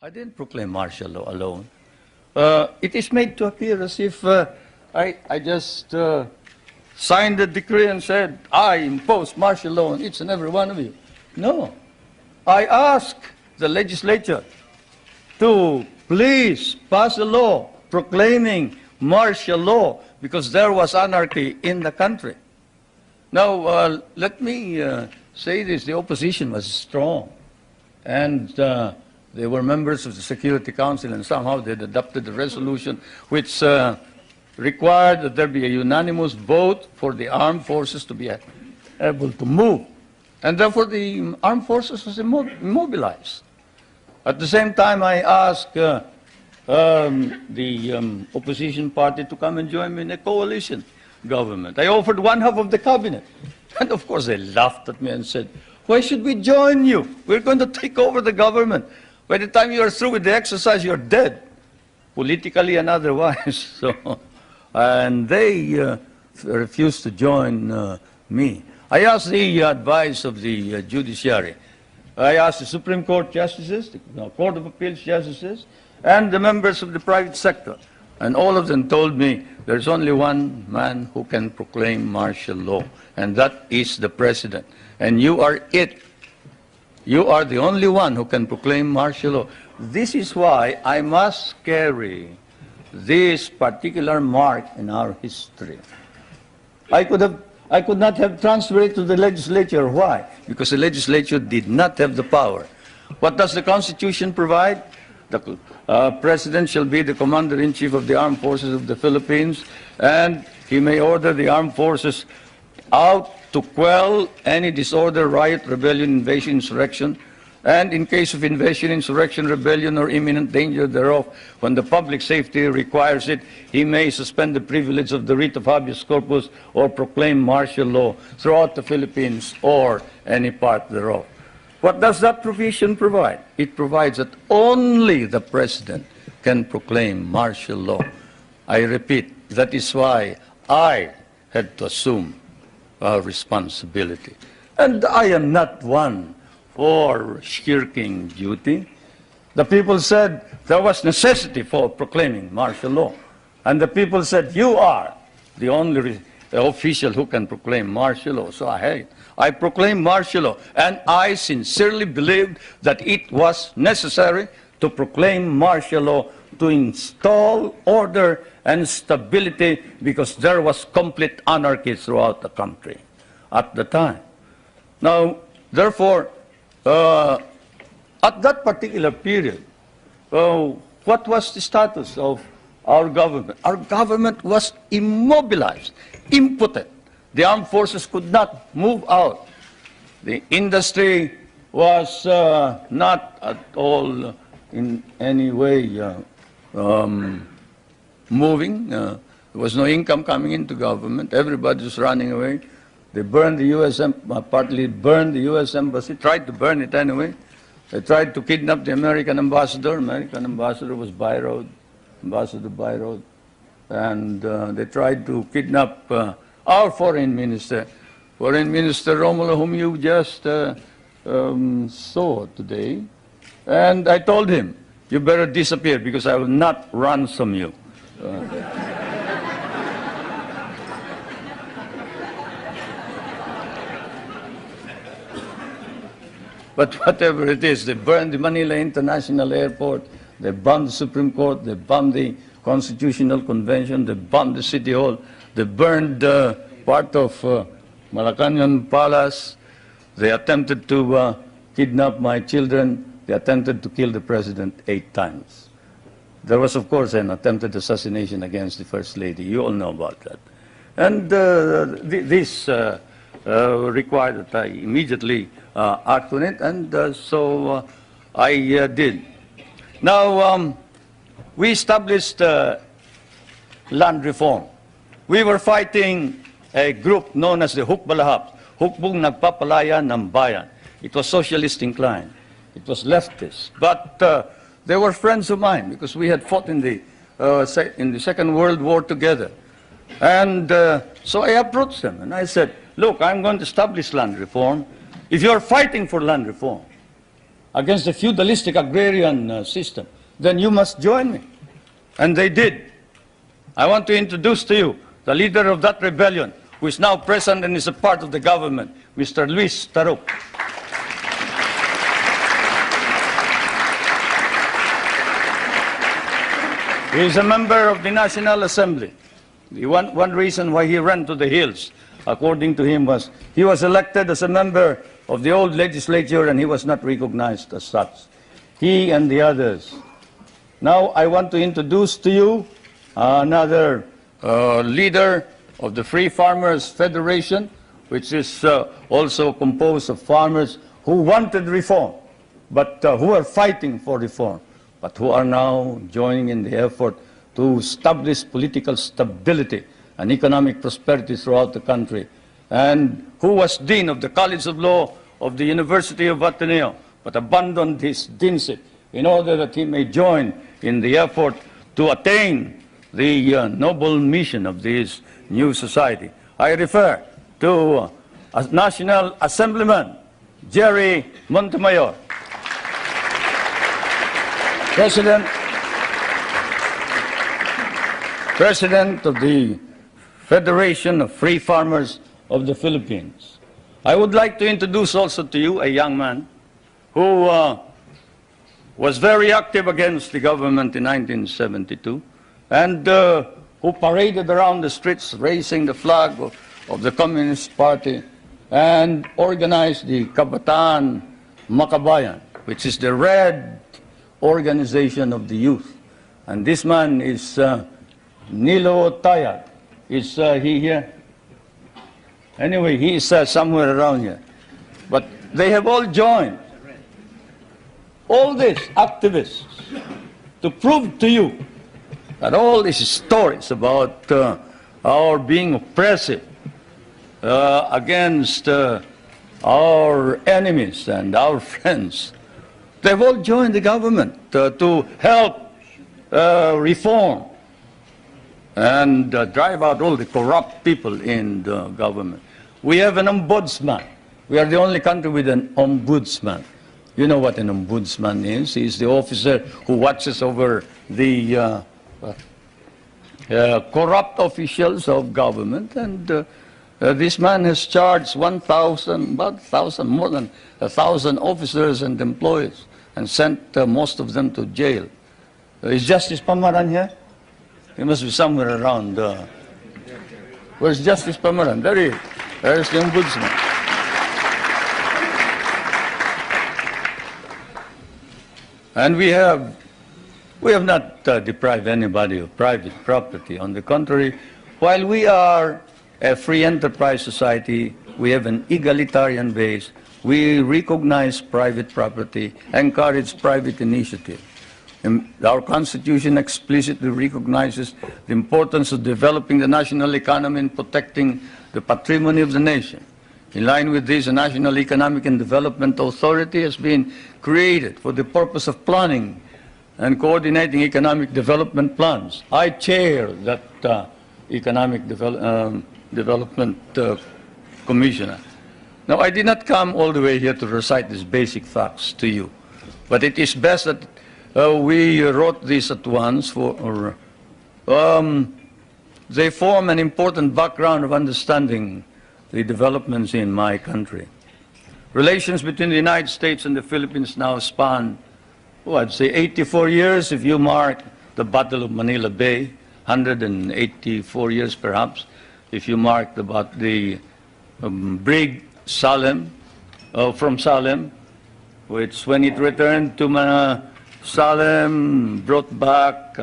I didn't proclaim martial law alone. It is made to appear as if I just signed the decree and said, I impose martial law on each and every one of you. No. I asked the legislature to please pass a law proclaiming martial law because there was anarchy in the country. Now, let me say this. The opposition was strong, and they were members of the Security Council, and somehow they had adopted a resolution which required that there be a unanimous vote for the armed forces to be able to move. And therefore, the armed forces was immobilized. At the same time, I asked the opposition party to come and join me in a coalition government. I offered one half of the cabinet. And of course, they laughed at me and said, why should we join you? We're going to take over the government. By the time you are through with the exercise, you're dead, politically and otherwise. So, and they refused to join me. I asked the advice of the judiciary. I asked the Supreme Court justices, the Court of Appeals justices, and the members of the private sector. And all of them told me there's only one man who can proclaim martial law, and that is the president. And you are it. You are the only one who can proclaim martial law. This is why I must carry this particular mark in our history. I could not have transferred it to the legislature. Why? Because the legislature did not have the power. What does the Constitution provide? The President shall be the Commander-in-Chief of the Armed Forces of the Philippines, and he may order the armed forces out to quell any disorder, riot, rebellion, invasion, insurrection, and in case of invasion, insurrection, rebellion, or imminent danger thereof, when the public safety requires it, he may suspend the privilege of the writ of habeas corpus or proclaim martial law throughout the Philippines or any part thereof. What does that provision provide? It provides that only the President can proclaim martial law. I repeat, that is why I had to assume responsibility. And I am not one for shirking duty. The people said there was necessity for proclaiming martial law. And the people said, you are the only official who can proclaim martial law. So I proclaimed martial law. And I sincerely believed that it was necessary to proclaim martial law to install order and stability because there was complete anarchy throughout the country at the time. Now, therefore, at that particular period, what was the status of our government? Our government was immobilized, impotent. The armed forces could not move out. The industry was not at all in any way moving. There was no income coming into government. Everybody was running away. They burned the U.S. partly burned the U.S. embassy, tried to burn it anyway. They tried to kidnap the American ambassador. American ambassador was Byroad, Ambassador Byroad. And they tried to kidnap our foreign minister, Romulo, whom you just saw today. And I told him, you better disappear because I will not ransom you. But whatever it is, they burned the Manila International Airport, they bombed the Supreme Court, they bombed the Constitutional Convention, they bombed the City Hall, they burned part of Malacanang Palace, they attempted to kidnap my children, they attempted to kill the President 8 times. There was, of course, an attempted assassination against the First Lady. You all know about that. And this required that I immediately act on it, and so I did. Now, we established land reform. We were fighting a group known as the Hukbalahap, Hukbong Nagpapalaya ng Bayan. It was socialist inclined. It was leftist. But they were friends of mine because we had fought in the Second World War together. And so I approached them and I said, look, I'm going to establish land reform. If you're fighting for land reform, against the feudalistic agrarian system, then you must join me. And they did. I want to introduce to you the leader of that rebellion, who is now present and is a part of the government, Mr. Luis Taruk. He is a member of the National Assembly. The one reason why he ran to the hills, according to him, was he was elected as a member of the old legislature and he was not recognized as such. He and the others. Now I want to introduce to you another leader of the Free Farmers Federation, which is also composed of farmers who wanted reform, but who are fighting for reform, but who are now joining in the effort to establish political stability and economic prosperity throughout the country, and who was Dean of the College of Law of the University of Ateneo, but abandoned his deanship in order that he may join in the effort to attain the noble mission of this new society. I refer to National Assemblyman Jerry Montemayor, President of the Federation of Free Farmers of the Philippines. I would like to introduce also to you a young man who was very active against the government in 1972 and who paraded around the streets raising the flag of the Communist Party and organized the Kabataan Makabayan, which is the red organization of the youth. And this man is Nilo Tayag. Is he here? Anyway, he is somewhere around here. But they have all joined, all these activists, to prove to you that all these stories about our being oppressive against our enemies and our friends, they've all joined the government to help reform and drive out all the corrupt people in the government. We have an ombudsman. We are the only country with an ombudsman. You know what an ombudsman is. He's the officer who watches over the corrupt officials of government. And this man has charged more than 1,000 officers and employees and sent most of them to jail. Is Justice Pamaran here? He must be somewhere around. Where's Justice Pamaran? There he is. There's the ombudsman. And we have not deprived anybody of private property. On the contrary, while we are a free enterprise society, we have an egalitarian base. We recognize private property, encourage private initiative. Our Constitution explicitly recognizes the importance of developing the national economy and protecting the patrimony of the nation. In line with this, a National Economic and Development Authority has been created for the purpose of planning and coordinating economic development plans. I chair that Economic Development Commissioner. Now, I did not come all the way here to recite these basic facts to you, but it is best that we wrote this at once they form an important background of understanding the developments in my country. Relations between the United States and the Philippines now span, I'd say 84 years if you mark the Battle of Manila Bay, 184 years perhaps if you mark the brig Salem, from Salem, which when it returned to Salem brought back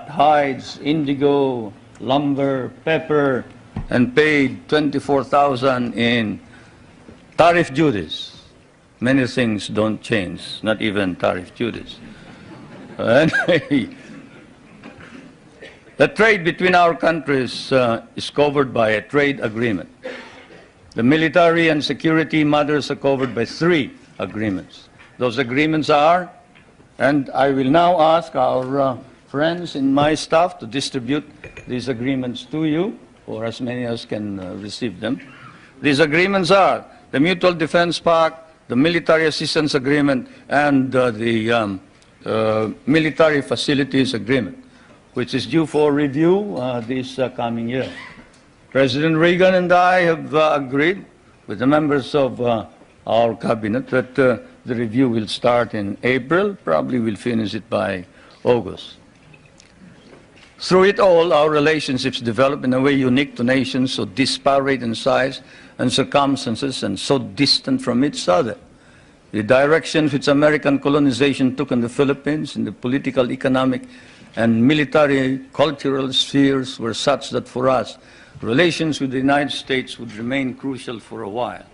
hides, indigo, lumber, pepper, and paid 24,000 in tariff duties. Many things don't change, not even tariff duties. Anyway, the trade between our countries is covered by a trade agreement. The military and security matters are covered by 3 agreements. Those agreements are, and I will now ask our friends in my staff to distribute these agreements to you, or as many as can receive them. These agreements are the Mutual Defense Pact, the military assistance agreement and the military facilities agreement, which is due for review this coming year. President Reagan and I have agreed with the members of our cabinet that the review will start in April, probably we'll finish it by August. Through it all, our relationships develop in a way unique to nations so disparate in size and circumstances and so distant from each other. The direction which American colonization took in the Philippines in the political, economic, and military cultural spheres were such that for us, relations with the United States would remain crucial for a while.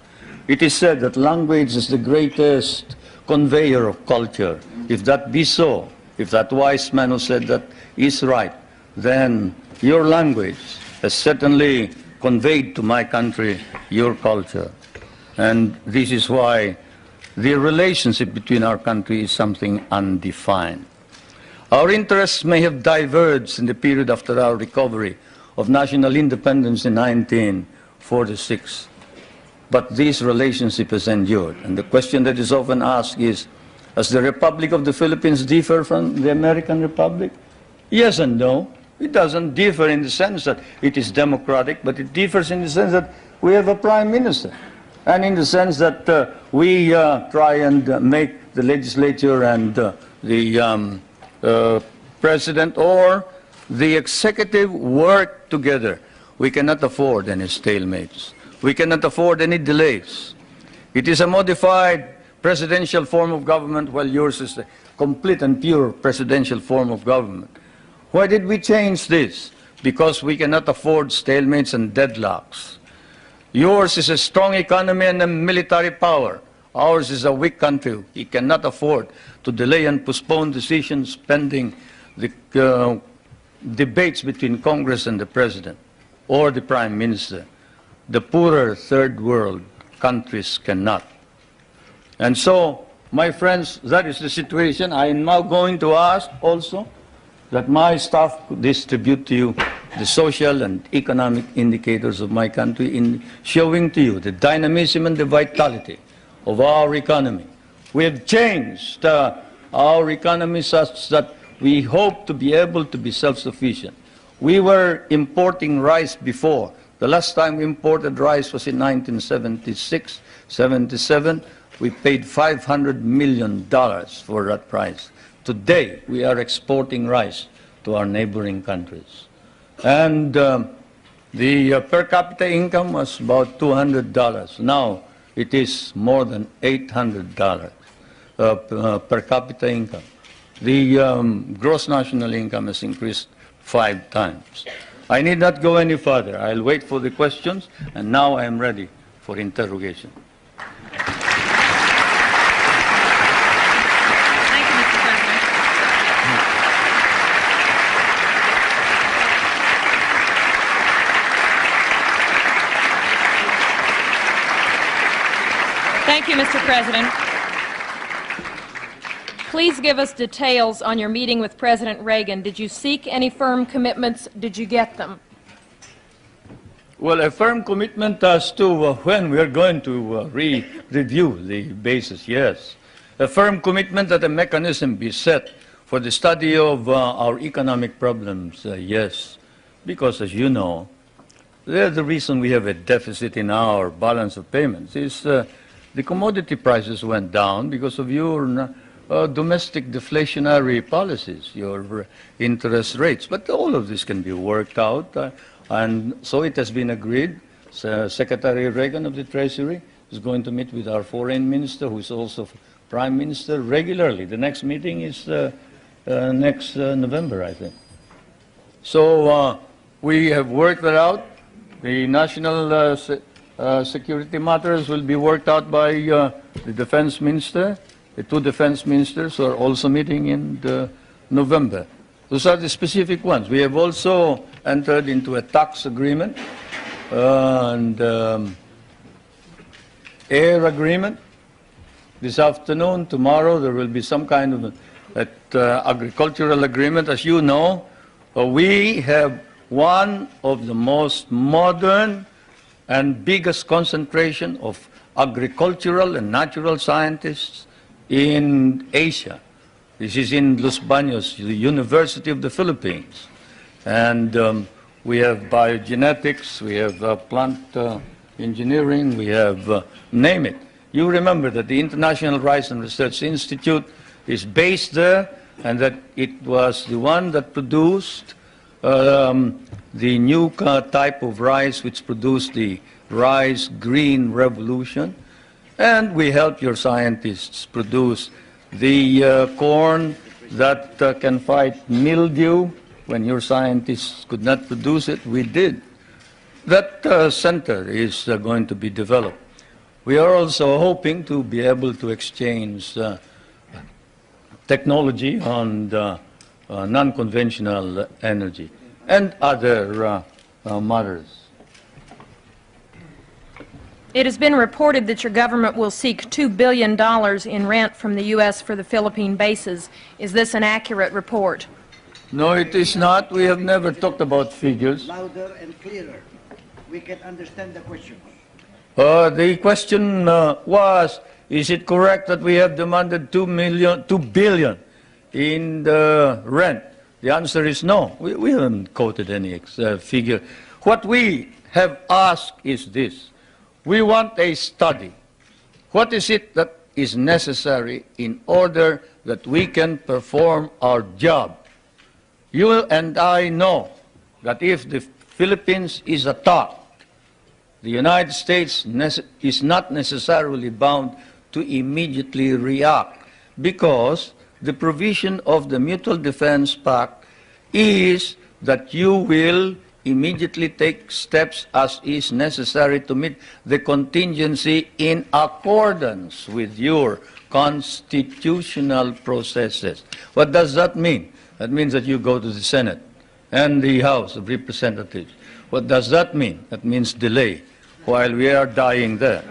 It is said that language is the greatest conveyor of culture. If that be so, if that wise man who said that is right, then your language has certainly conveyed to my country your culture. And this is why the relationship between our countries is something undefined. Our interests may have diverged in the period after our recovery of national independence in 1946, but this relationship has endured. And the question that is often asked is, does the Republic of the Philippines differ from the American Republic? Yes and no. It doesn't differ in the sense that it is democratic, but it differs in the sense that we have a prime minister, and in the sense that we try and make the legislature and the president or the executive work together. We cannot afford any stalemates. We cannot afford any delays. It is a modified presidential form of government, while yours is a complete and pure presidential form of government. Why did we change this? Because we cannot afford stalemates and deadlocks. Yours is a strong economy and a military power. Ours is a weak country. We cannot afford to delay and postpone decisions pending the debates between Congress and the President or the Prime Minister. The poorer third world countries cannot. And so, my friends, that is the situation. I am now going to ask also that my staff distribute to you the social and economic indicators of my country in showing to you the dynamism and the vitality of our economy. We have changed our economy such that we hope to be able to be self-sufficient. We were importing rice before. The last time we imported rice was in 1976, 77. We paid $500 million for that price. Today, we are exporting rice to our neighboring countries. And the per capita income was about $200. Now, it is more than $800 per capita income. The gross national income has increased 5 times. I need not go any further. I'll wait for the questions, and now I am ready for interrogation. Thank you, Mr. President. Please give us details on your meeting with President Reagan. Did you seek any firm commitments? Did you get them? Well, a firm commitment as to when we are going to review the basis, yes. A firm commitment that a mechanism be set for the study of our economic problems, yes. Because, as you know, the reason we have a deficit in our balance of payments is the commodity prices went down because of your domestic deflationary policies, your interest rates. But all of this can be worked out, and so it has been agreed. Secretary Reagan of the Treasury is going to meet with our foreign minister, who is also prime minister, regularly. The next meeting is next November, I think. So we have worked that out. The national security matters will be worked out by the defense minister. The 2 defense ministers are also meeting in November. Those are the specific ones. We have also entered into a tax agreement and air agreement. This afternoon, tomorrow, there will be some kind of agricultural agreement. As you know, we have one of the most modern and biggest concentration of agricultural and natural scientists in Asia. This is in Los Baños, the University of the Philippines. And we have biogenetics, we have plant engineering, we have, name it. You remember that the International Rice and Research Institute is based there, and that it was the one that produced the new type of rice which produced the rice green revolution. And we help your scientists produce the corn that can fight mildew. When your scientists could not produce it, we did. That center is going to be developed. We are also hoping to be able to exchange technology on non-conventional energy and other matters. It has been reported that your government will seek $2 billion in rent from the U.S. for the Philippine bases. Is this an accurate report? No, it is not. We have never talked about figures. Louder and clearer. We can understand the question. The question was, is it correct that we have demanded $2 billion in the rent? The answer is no. We haven't quoted any figure. What we have asked is this. We want a study. What is it that is necessary in order that we can perform our job? You and I know that if the Philippines is attacked, the United States is not necessarily bound to immediately react, because the provision of the Mutual Defense Pact is that you will immediately take steps as is necessary to meet the contingency in accordance with your constitutional processes. What does that mean? That means that you go to the Senate and the House of Representatives. What does that mean? That means delay while we are dying there.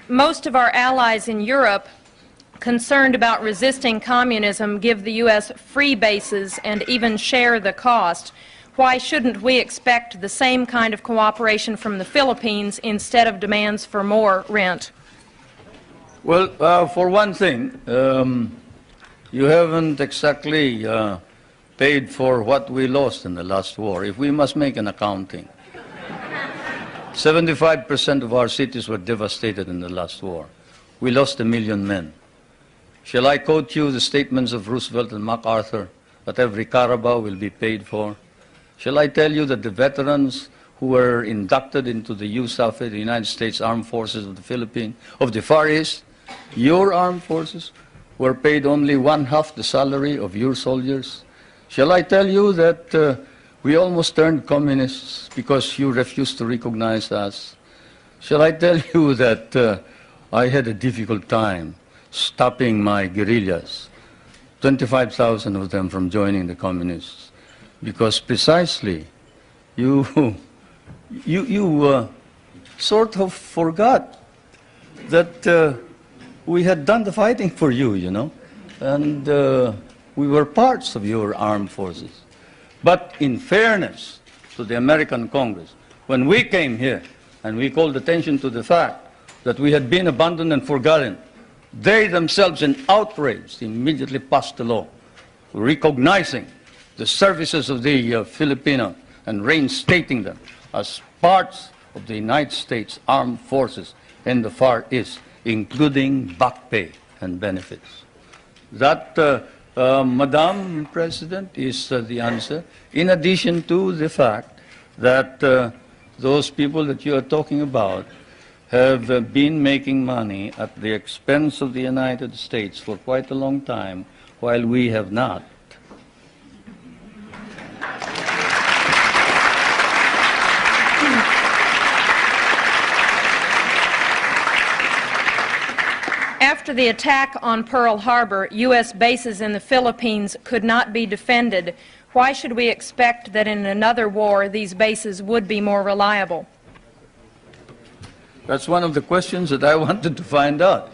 Most of our allies in Europe, concerned about resisting communism, give the U.S. free bases and even share the cost. Why shouldn't we expect the same kind of cooperation from the Philippines instead of demands for more rent? Well, for one thing, you haven't exactly paid for what we lost in the last war. If we must make an accounting, 75% of our cities were devastated in the last war. We lost 1 million men. Shall I quote you the statements of Roosevelt and MacArthur that every Carabao will be paid for? Shall I tell you that the veterans who were inducted into the USAF, the United States Armed Forces of the Philippines, of the Far East, your armed forces, were paid only 1/2 the salary of your soldiers? Shall I tell you that we almost turned communists because you refused to recognize us? Shall I tell you that I had a difficult time stopping my guerrillas, 25,000 of them from joining the communists, because precisely you sort of forgot that we had done the fighting for you, you know, and we were parts of your armed forces. But in fairness to the American Congress, when we came here and we called attention to the fact that we had been abandoned and forgotten, they themselves, in outrage, immediately passed a law recognizing the services of the Filipino and reinstating them as parts of the United States Armed Forces in the Far East, including back pay and benefits. That, Madam President, is the answer, in addition to the fact that those people that you are talking about have been making money at the expense of the United States for quite a long time, while we have not. After the attack on Pearl Harbor, U.S. bases in the Philippines could not be defended. Why should we expect that in another war these bases would be more reliable? That's one of the questions that I wanted to find out.